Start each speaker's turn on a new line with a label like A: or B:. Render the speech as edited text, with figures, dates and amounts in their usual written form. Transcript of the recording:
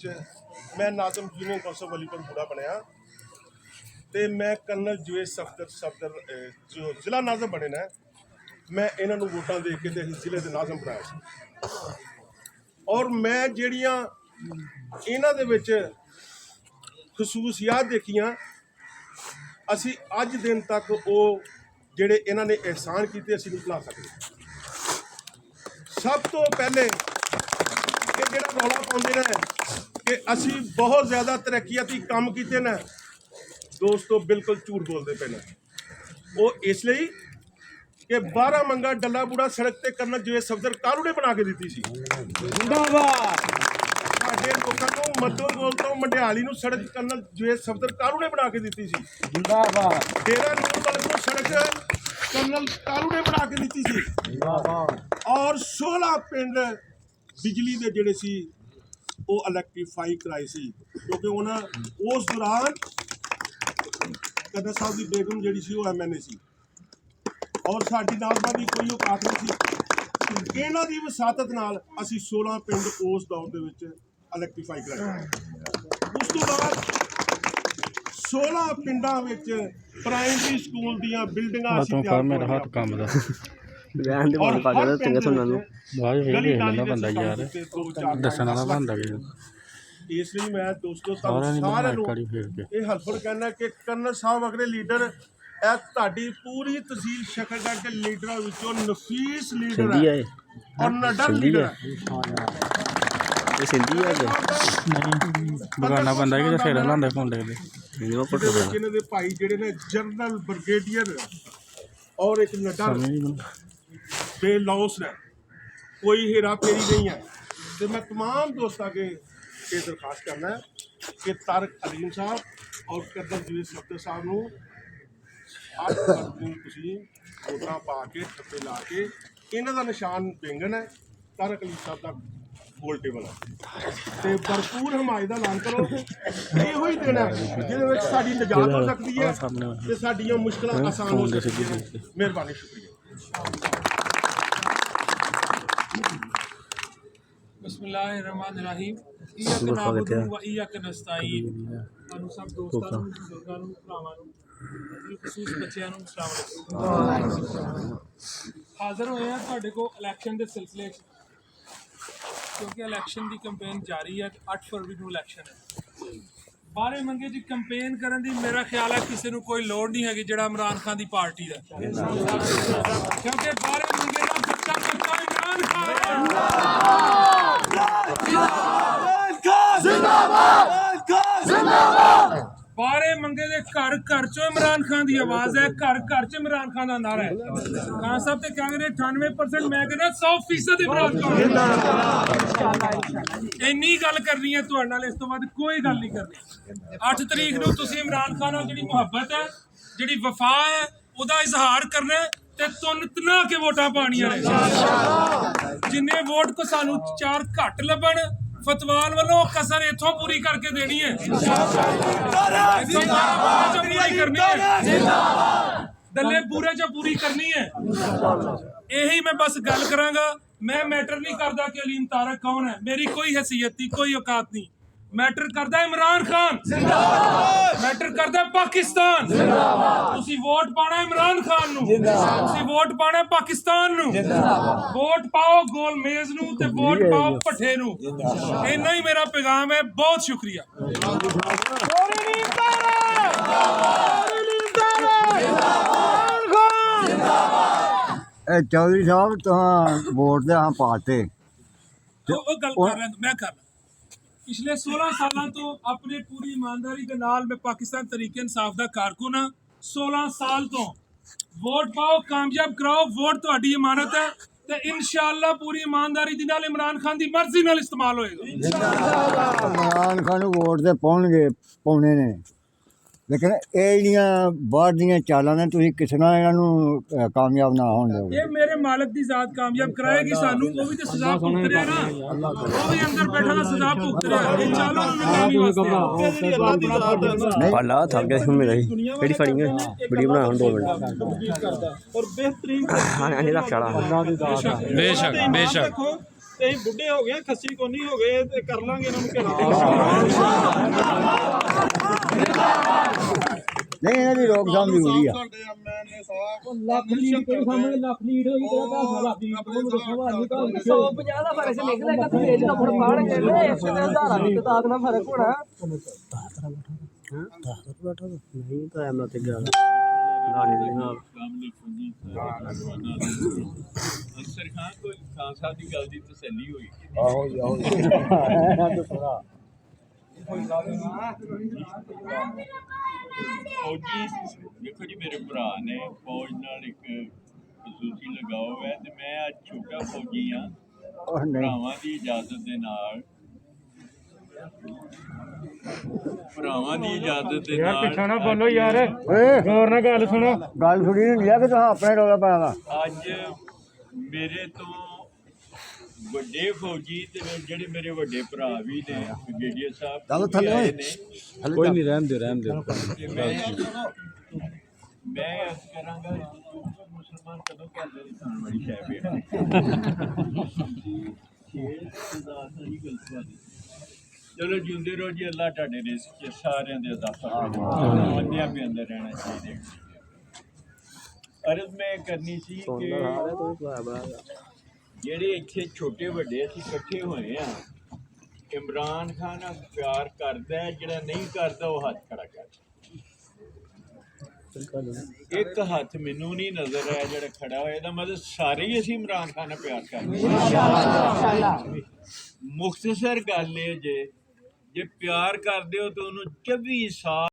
A: मैं नाज़म union council Walipur बूढ़ा बनया तो मैं कर्नल जवेद सफदर जो जिला नाज़म बने ने मैं इन्हों वोटां दे के ते जिले के नाज़म बनाया और मैं जिहड़ियां इन्हां दे विच खसूसियात देखियां असी अज दिन तक वो जिहड़े इन्हां ने एहसान कीते असी नहीं भुला सकते। सब तो पहले कि जिहड़ा रौला पाउंदे ने कि असी बहुत ज़्यादा तरक्याती काम किए ने, दोस्तों बिल्कुल झूठ बोलते पे ने। वो इसलिए कि 12 मंगा डला बूढ़ा सड़क ते कर्नल जवेद सफदर कालू ने बना के दी सी। साडे लोकां नूं मद्दो गोल तो मंडियाली नूं सड़क कर्नल जवेद सफदर कालू ने बना के दी सी। डेरा नूरमल को सड़क कर्नल कालू ने बना के दी सी और 16 पिंड बिजली के जिहड़े सी वो इलैक्ट्रीफाई कराए सी, क्योंकि उन्हें उस दौरान कदर साहब की बेगम जिहड़ी सी वो MNA सी और साडी नाज़मा की कोई औकात नहीं सी। इन्हां दी वसातत नाल असी 16 पिंड उस दौर दे विच इलैक्ट्रीफाई कराए। उस तो बाद 16 पिंडां विच प्राइमरी स्कूल दियां बिल्डिंगां असी तैयार करवाईआं और हर पिंड गली नाली दे दसण वाला बंदा गया। इसलिए मैं दोस्तों सारे ये हलफड़ कहना कि कर्नल साहब अगले लीडर ताड़ी पूरी तहसील शकरगढ़ के लीडर विचों नफीस लीडर है और नडर लीडर है।
B: बगाना बंदा है कि शेर लांदा फोन दे
A: इन्हां दे भाई जिहड़े ने जनरल ब्रिगेडियर और एक नडर बेलौस ने, कोई हेरा फेरी नहीं है। तो मैं तमाम दोस्तों के ये दरखास्त करना है कि तारक अलीम साहब और कर्नल जवेद सफदर साहब को 8 दिन वोटां पा के ठप्पे ला के इन्हां दा निशान बैंगन है, तारक अलीम साहब का गोल टेबल है तो भरपूर हमायत का ऐलान करो। यो ही दिन है जिहदे साडी निजात हो सकती है तो साडियां मुश्किलां आसान हो सकती हैं। मेहरबानी, शुक्रिया।
C: बिस्मिल्लाहिर्रहमानिर्रहीम। सब दोस्तों बुजुर्गों भरावां बिलखसूस बच्चों हाजिर होए हैं तुहाडे को इलैक्शन के सिलसिले क्योंकि इलैक्शन की कंपेन जारी है। 8 फरवरी को इलैक्शन है। बारे मंगे जी कंपेन करने की मेरा ख्याल है किसी को कोई लोड़ नहीं हैगी जिहड़ा इमरान खान की पार्टी है, क्योंकि बारे मंगे का सच्चा सच्चा इमरान खान बारे मंगे दे घर घर चो इमरान खान की आवाज है, घर घर च इमरान खान का नारा है। खान साहब तो क्या करें 98% मैं कहना 100% इमरान खान। इन्नी गल करनी है तुहाडे नाल, इस तो बाद कोई गल नहीं करनी। 8 तरीक नूं तुसीं इमरान खान नाल जिहड़ी मुहब्बत है, जिहड़ी वफा है, उहदा इजहार करना ते तुन तना के वोटां पाणियां ने। जिन्ने वोट को सानू 4 घट लभण फतवाल वालों कसर इथों पूरी करके देनी है, दले पूरे च पूरी करनी है। यही मैं बस गल करांगा। मैं मैटर नहीं करता कि अलीम तारक कौन है, मेरी कोई हैसियत नहीं, कोई औकात नहीं। मैटर करता इमरान खान, मैटर करता पाकिस्तान। तुसी वोट पाना इमरान खान नू, तुसी वोट पाना पाकिस्तान नू। वोट पाओ गोल मेज नू ते वोट पाओ भट्ठे नू। इन्ना ही मेरा पैगाम है। बहुत शुक्रिया।
D: चौधरी साहब तो वोट दे हाँ पाते
C: गल कर रहा मैं कर पिछले 16 सालों तो अपने पूरी ईमानदारी के नाल मैं पाकिस्तान तरीके इंसाफ का कारकुन हाँ। 16 साल तो वोट पाओ कामयाब कराओ, वोट तुहाडी इमानत है ते इंशाअल्लाह पूरी ईमानदारी दे नाल इमरान खान की मर्जी नाल इस्तेमाल होएगा।
D: इमरान खान वोट दे पाने ने, लेकिन ये बाहर दियां चालां ने तुसीं किस नाल इन्हां नूं कामयाब ना होण दिओगे।
C: ये मेरे मालिक दी जात कामयाब कराएगी सानू, वो भी तो सजा भुगत रहा ना, वो भी अंदर बैठा ना सजा भुगत रहा है। इन चालों नूं नाकामी वास्ते
B: पाला थक गया मेरा ही केड़ी फड़िंगे वीडियो बना 2 मिनट
A: और बेहतरीन
B: हां नहीं रख चला
C: बेशक बेशक
E: ਤੇ ਅਸੀਂ ਬੁੱਢੇ ਹੋ ਗਏ ਖੱਸੀ ਕੋਨੀ ਹੋ ਗਏ ਤੇ ਕਰ ਲਾਂਗੇ ਇਹਨਾਂ ਨੂੰ ਘੇਰਾ
D: ਨਹੀਂ ਇਹਨਾਂ ਦੀ ਰੋਕਥਾਮ ਜ਼ਰੂਰੀ ਆ
A: ਸਾਡੇ ਐਮਐਲਏ ਸਾਹਿਬ
E: ਲੱਖ ਲੀਡ ਕੋਈ ਸਾਹਮਣੇ ਲੱਖ ਲੀਡ ਹੋਈ ਤੇ ਦਾ ਲੱਖ ਲੀਡ ਨੂੰ ਸਵਾਲ ਨਹੀਂ ਕਰ
F: 150 ਦਾ ਫਰਕ ਨਿਕਲ ਲੇਗਾ ਤੇ ਵੇਚ ਦਾ ਫੜ ਪਾਣਗੇ 100,000 ਦੀ ਕਿਤਾਬ ਨਾਲ ਫਰਕ ਹੋਣਾ
B: ਨਹੀਂ ਤਾਂ ਐਮਨਾ ਤੇ ਗਿਆ ਗਾਣੇ ਦੇ ਨਾਲ
G: ਅਕਸਰ ਖਾਨ ਕੋਈ ਖਾਨ ਸਾਹਿਬ ਦੀ ਗੱਲ ਦੀ ਤਸੱਲੀ ਹੋਈ
D: ਆਹੋ ਆਹੋ
G: ਫੌਜੀ ਦੇਖੋ ਜੀ ਮੇਰੇ ਭਰਾ ਨੇ ਫੌਜ ਨਾਲ ਇੱਕ ਖਸੂਸੀ ਲਗਾਓ ਹੈ ਤੇ ਮੈਂ ਅੱਜ ਛੋਟਾ ਫੌਜੀ ਹਾਂ
D: ਉਹ ਨਹੀਂ
G: ਭਰਾਵਾਂ ਦੀ ਇਜਾਜ਼ਤ ਦੇ ਨਾਲ
E: ਨਾ ਬੋਲੋ ਯਾਰ
D: ਓਏ
E: ਹੋਰ ਨਾ ਗੱਲ ਸੁਣੋ
D: ਗੱਲ ਸੁਣੀ ਨਹੀਂ ਆ ਕਿ ਤੁਸੀਂ ਆਪਣੇ ਰੌਲਾ ਪਾਇਆ
G: ਅੱਜ ਮੇਰੇ ਤੋਂ ਵੱਡੇ ਫੌਜੀ ਤੇ ਜਿਹੜੇ ਮੇਰੇ ਵੱਡੇ ਭਰਾ ਵੀ ਨੇ ਬ੍ਰਿਗੇਡੀਅਰ ਸਾਹਿਬ
D: ਚੱਲ ਥੱਲੇ ਓਏ।
G: ਨੇ
B: ਕੋਈ ਨਹੀਂ ਰਹਿਣ ਦਿਓ
G: ਤੇ ਮੈਂ ਅਰਜ਼ ਕਰਾਂਗਾ ਮੁਸਲਮਾਨ ਕਦੋਂ ਕਹਿੰਦੇ ਨੇ ਖਾਣ ਵਾਲੀ ਸ਼ੈ ਪੇਟ ਚਲੋ ਜਿਉਂਦੇ ਰਹੋ ਜੀ ਅੱਲਾਹ ਤੁਹਾਡੇ ਰਿਜ਼ਕ ਚ ਸਾਰਿਆਂ ਦੇ ਇਜ਼ਾਫਾ ਕਰੇ ਬੰਦਿਆਂ ਵੀ ਅੰਦਰ ਰਹਿਣਾ ਚਾਹੀਦਾ ਅਰਜ਼ ਮੈਂ ਕਰਨੀ ਸੀ ਕਿ ਜਿਹੜੇ ਇੱਥੇ ਛੋਟੇ ਵੱਡੇ ਅਸੀਂ ਇਕੱਠੇ ਹੋਏ ਆ ਇਮਰਾਨ ਖਾਨ ਨਾਲ ਪਿਆਰ ਕਰਦਾ ਹੈ ਜਿਹੜਾ ਨਹੀਂ ਕਰਦਾ ਉਹ ਹੱਥ ਖੜਾ ਕਰ ਇੱਕ ਹੱਥ ਮੈਨੂੰ ਨਹੀਂ ਨਜ਼ਰ ਆਇਆ ਜਿਹੜਾ ਖੜਾ ਹੋਇਆ ਇਹਦਾ ਮਤਲਬ ਸਾਰੇ ਹੀ ਅਸੀਂ ਇਮਰਾਨ ਖਾਨ ਨਾਲ ਪਿਆਰ ਕਰਦੇ ਮੁਖਤਸਰ ਗੱਲ ਇਹ ਜੇ ਪਿਆਰ ਕਰਦੇ ਹੋ ਤਾਂ ਉਹਨੂੰ 24 ਸਾਲ